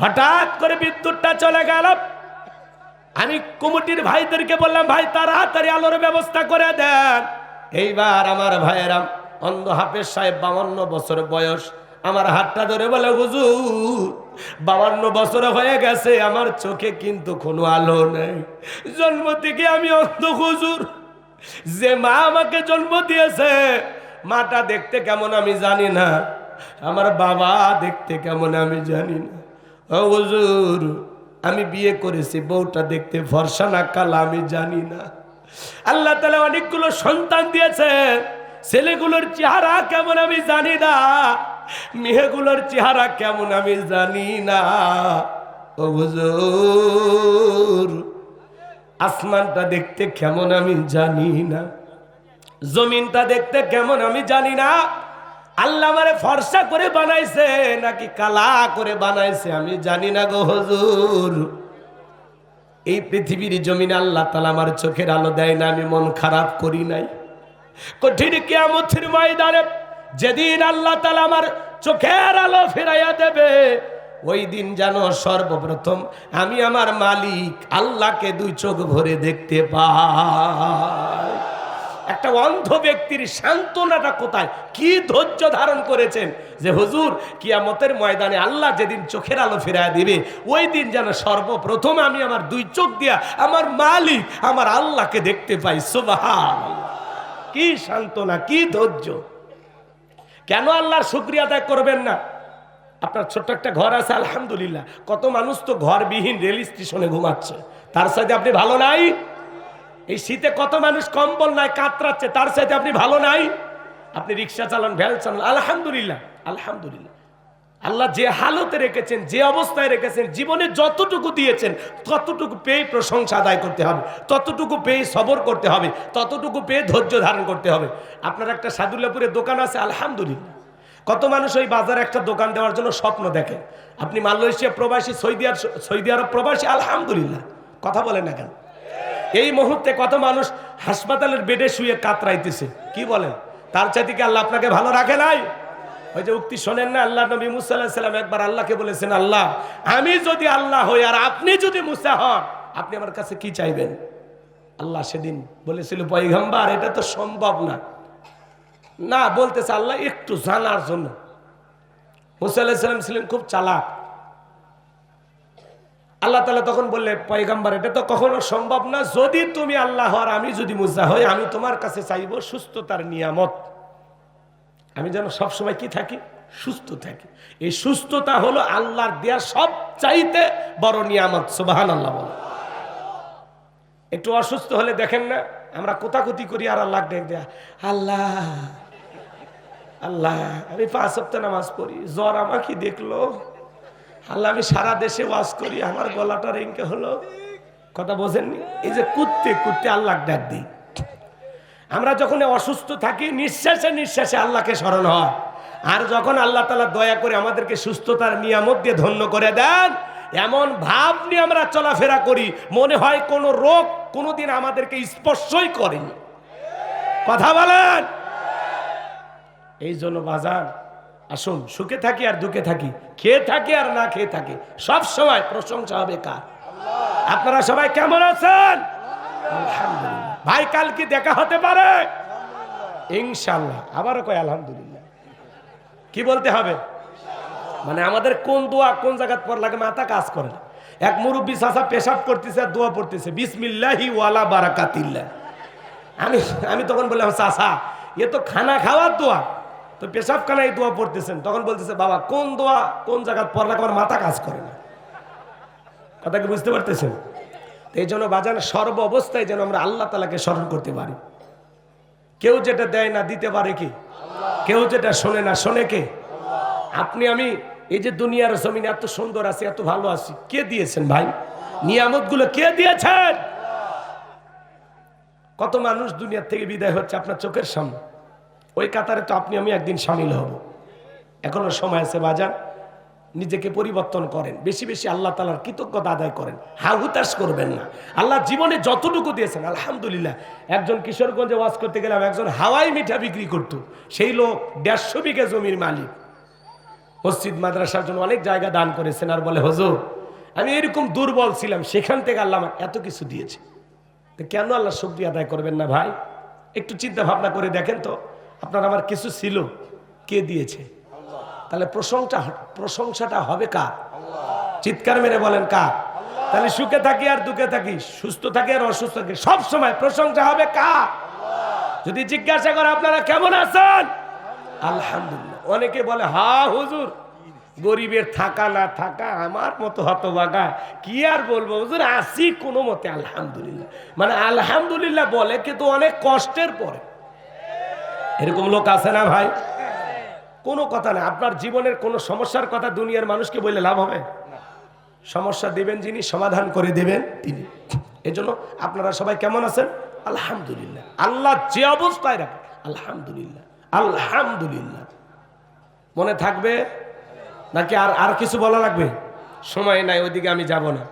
হঠাৎ করে বিদ্যুৎটা চলে গেল। আমি কমিটির ভাইদেরকে বললাম, ভাই তাড়াতাড়ি আলোর ব্যবস্থা করে দেন। এইবার আমার ভাইয়েরা, অন্ধ হাফেজ সাহেব 52 বছর বয়স, আমার হাতটা ধরে বলে, হুজুর 52 বছর হয়ে গেছে, আমার চোখে কিন্তু কোনো আলো নেই। জন্ম থেকে আমি অন্ধ হুজুর। যে মা আমাকে জন্ম দিয়েছে, মাটা দেখতে কেমন আমি জানি না, আমার বাবা দেখতে কেমন আমি জানি না। ও হুজুর, আমি বিয়ে করেছি, বউটা দেখতে ফর্সা না কালা আমি জানি না। আল্লাহ তাআলা অনেকগুলো সন্তান দিয়েছে, ছেলেগুলোর চেহারা কেমন আমি জানি না, মেয়েগুলোর চেহারা কেমন আমি জানি না। ও হুজুর, আসমানটা দেখতে কেমন আমি জানি না, জমিনটা দেখতে কেমন আমি জানি না। আল্লাহ আমারে ফর্সা করে বানাইছে নাকি কালা করে বানাইছে আমি জানি না গো হুজুর। এই পৃথিবীর জমিনে আল্লাহ তাআলা আমার চোখের আলো দেয় না, আমি মন খারাপ করি নাই। কঠিন কিয়ামতের ময়দানে যেদিন আল্লাহ তাআলা আমার চোখের আলো ফিরাইয়া দেবে, ওই দিন যেন সর্বপ্রথম আমি আমার মালিক আল্লাহকে 2 চোখ ভরে দেখতে পাই। একটা অন্ধ ব্যক্তির সান্ত্বনাটা কোথায়, কি ধৈর্য ধারণ করেছেন যে হুজুর কিয়ামতের ময়দানে আল্লাহ যেদিন চোখের আলো ফিরাইয়া দিবে, ওই দিন যেন সর্বপ্রথম আমি আমার 2 চোখ দিয়া আমার মালিক আমার আল্লাহকে দেখতে পাই। সুবহানাল্লাহ, কি সান্ত্বনা, কি ধৈর্য। কেন আল্লাহর শুকরিয়া আদায় করবেন না? আপনার ছোট্ট একটা ঘর আছে, আলহামদুলিল্লাহ। কত মানুষ তো ঘরবিহীন রেল স্টেশনে ঘুমাচ্ছে, তার সাথে আপনি ভালো নাই? এই শীতে কত মানুষ কম্বল নাই কাতরাচ্ছে, তার সাথে আপনি ভালো নাই? আপনি রিক্সা চালান, ভ্যান চালান, আলহামদুলিল্লাহ। আলহামদুলিল্লাহ, আল্লাহ যে হালতে রেখেছেন, যে অবস্থায় রেখেছেন, জীবনে যতটুকু দিয়েছেন ততটুকু পেয়ে প্রশংসা আদায় করতে হবে, ততটুকু পেয়ে সবর করতে হবে, ততটুকু পেয়ে ধৈর্য ধারণ করতে হবে। আপনার একটা সাদুল্লাপুরের দোকান আছে, আলহামদুলিল্লাহ। কত মানুষ ওই বাজারে একটা দোকান দেওয়ার জন্য স্বপ্ন দেখে। আপনি মালয়েশিয়া প্রবাসী, সৌদি আরব প্রবাসী, আলহামদুলিল্লাহ। কথা বলেন না কেন? এই মুহূর্তে কত মানুষ হাসপাতালের বেডে শুয়ে কাতরাইতেছে, কি বলেন? তার চাইতে কি আল্লাহ আপনাকে ভালো রাখে নাই? ওই যে উক্তি শোনেন না, আল্লাহ নবী মুসা আলাইহিস সালাম একবার আল্লাহকে বলেছেন, আল্লাহ আমি যদি আল্লাহ হই আর আপনি যদি মুসা হন, আপনি আমার কাছে কি চাইবেন? আল্লাহ সেদিন বলেছিল, পয়গম্বর এটা তো সম্ভব না। না বলতেছে আল্লাহ একটু জানার জন্য। মুসা আলাইহিস সালাম ছিলেন খুব চালাক। আল্লাহ তাআলা তখন বললে, পয়গম্বর এটা তো কখনো সম্ভব না, যদি তুমি আল্লাহ আর আমি যদি মুসা হই, আমি তোমার কাছে চাইবো সুস্থতার নিয়ামত। আমি যেন সবসময় কি থাকি? সুস্থ থাকি। এই সুস্থতা হলো আল্লাহর দেয়া সব চাইতে বড় নিয়ামত। সুবহানাল্লাহ বলো। একটু অসুস্থ হলে দেখেন না, আমরা কোতাকুতি করি আর আল্লাহ ডেকে দেয়া, আল্লাহ আল্লাহ আমি 5 ওয়াক্ত নামাজ পড়ি, জ্বর আমাকে দেখলো, আল্লাহ আমি সারা দেশে ওয়াজ করি, আমার গলাটা রেঙ্কে হলো। কথা বোঝেননি? এই যে কুত্তে কুত্তে আল্লাহ ডাক দিই। আমরা যখন অসুস্থ থাকি, নিঃশ্বাসে নিঃশ্বাসে আল্লাহকে স্মরণ হয়। আর যখন আল্লাহ তাআলা দয়া করে আমাদেরকে সুস্থতার নিয়ামত দিয়ে ধন্য করে দেন, এমন ভাব নিয়ে আমরা চলাফেরা করি, মনে হয় কোন রোগ কোনোদিন আমাদেরকে স্পর্শই করেনি। কথা বলেন? এই জন্য বাজার আসুন, সুখে থাকি আর দুঃখে থাকি, খেয়ে থাকি আর না খেয়ে থাকি, সব সময় প্রশংসা হবে কার? আপনারা সবাই কেমন আছেন? আলহামদুলিল্লাহ। ভাই কাল কি দেখা হতে পারে? ইনশাআল্লাহ। আবারও কয় আলহামদুলিল্লাহ। কি বলতে হবে? মানে আমাদের কোন দোয়া কোন জায়গায় পড় লাগে মাথা কাজ করে না। এক মুরব্বী চাচা পেশাব করতেছে আর দোয়া পড়তেছে, বিসমিল্লাহি ওয়ালা বারাকাতিল্লাহ। আমি তখন বললাম, চাচা এ তো খানা খাওয়ার দোয়া, তো পেশাব খানায় দোয়া পড়তেছেন। তখন বলতেছে, বাবা কোন দোয়া কোন জায়গায় পড় লাগে আমার মাথা কাজ করে না। কথা কি বুঝতে পারতেছেন? এই জন্য বাজান সর্ব অবস্থায় যেন আমরা আল্লাহ তাআলাকে স্মরণ করতে পারি। কেউ যেটা দেয় না দিতে পারে কি? কেউ যেটা শোনে না শোনে কে? আপনি আমি এই যে দুনিয়ার জমিনে এত সুন্দর আছি, এত ভালো আছি, কে দিয়েছেন ভাই? নিয়ামত গুলো কে দিয়েছেন? কত মানুষ দুনিয়ার থেকে বিদায় হচ্ছে আপনার চোখের সামনে, ওই কাতারে তো আপনি আমি একদিন সামিল হব। এখনো সময় আছে বাজান, নিজেকে পরিবর্তন করেন, বেশি বেশি আল্লাহ তাআলার কৃতজ্ঞতা আদায় করেন, হাহুতাশ করবেন না। আল্লাহ জীবনে যতটুকু দিয়েছেন আলহামদুলিল্লাহ। একজন কিশোরগঞ্জে ওয়াজ করতে গেলাম, একজন হাওয়াই মিঠা বিক্রি করত, সেই লোক 150 বিঘা জমির মালিক। মসজিদ মাদ্রাসার জন্য অনেক জায়গা দান করেছেন, আর বলে হুজুর আমি এরকম দুর্বল ছিলাম, সেখান থেকে আল্লাহ আমার এত কিছু দিয়েছে, তো কেন আল্লাহ শুকরিয়া আদায় করবেন না? ভাই একটু চিন্তা ভাবনা করে দেখেন তো, আপনার আমার কিছু ছিল, কে দিয়েছে? তাহলে প্রশংসাটা হবে কার? চিৎকার মেরে বলেন কার? তাহলে সুখে থাকি আর দুঃখে থাকি, সুস্থ থাকি আর অসুস্থ থাকি, সব সময় প্রশংসা হবে কার? যদি জিজ্ঞাসা করে আপনারা কেমন আছেন, আলহামদুলিল্লাহ। অনেকে বলে হা হুজুর গরিবের থাকা না থাকা আমার মতো হতভাগা, কি আর বলবো হুজুর আসি কোনো মতে আলহামদুলিল্লাহ। মানে আলহামদুলিল্লাহ বলে কিন্তু অনেক কষ্টের পরে। এরকম লোক আছে না ভাই? কোনো কথা না, আপনার জীবনের কোনো সমস্যার কথা দুনিয়ার মানুষকে বলে লাভ হবে? সমস্যা দিবেন যিনি, সমাধান করে দেবেন তিনি। এজন্য আপনারা সবাই কেমন আছেন? আলহামদুলিল্লাহ। আল্লাহ যে অবস্থায় রাখে আলহামদুলিল্লাহ আলহামদুলিল্লাহ। মনে থাকবে নাকি আর কিছু বলা লাগবে? সময় নাই, ওইদিকে আমি যাব না।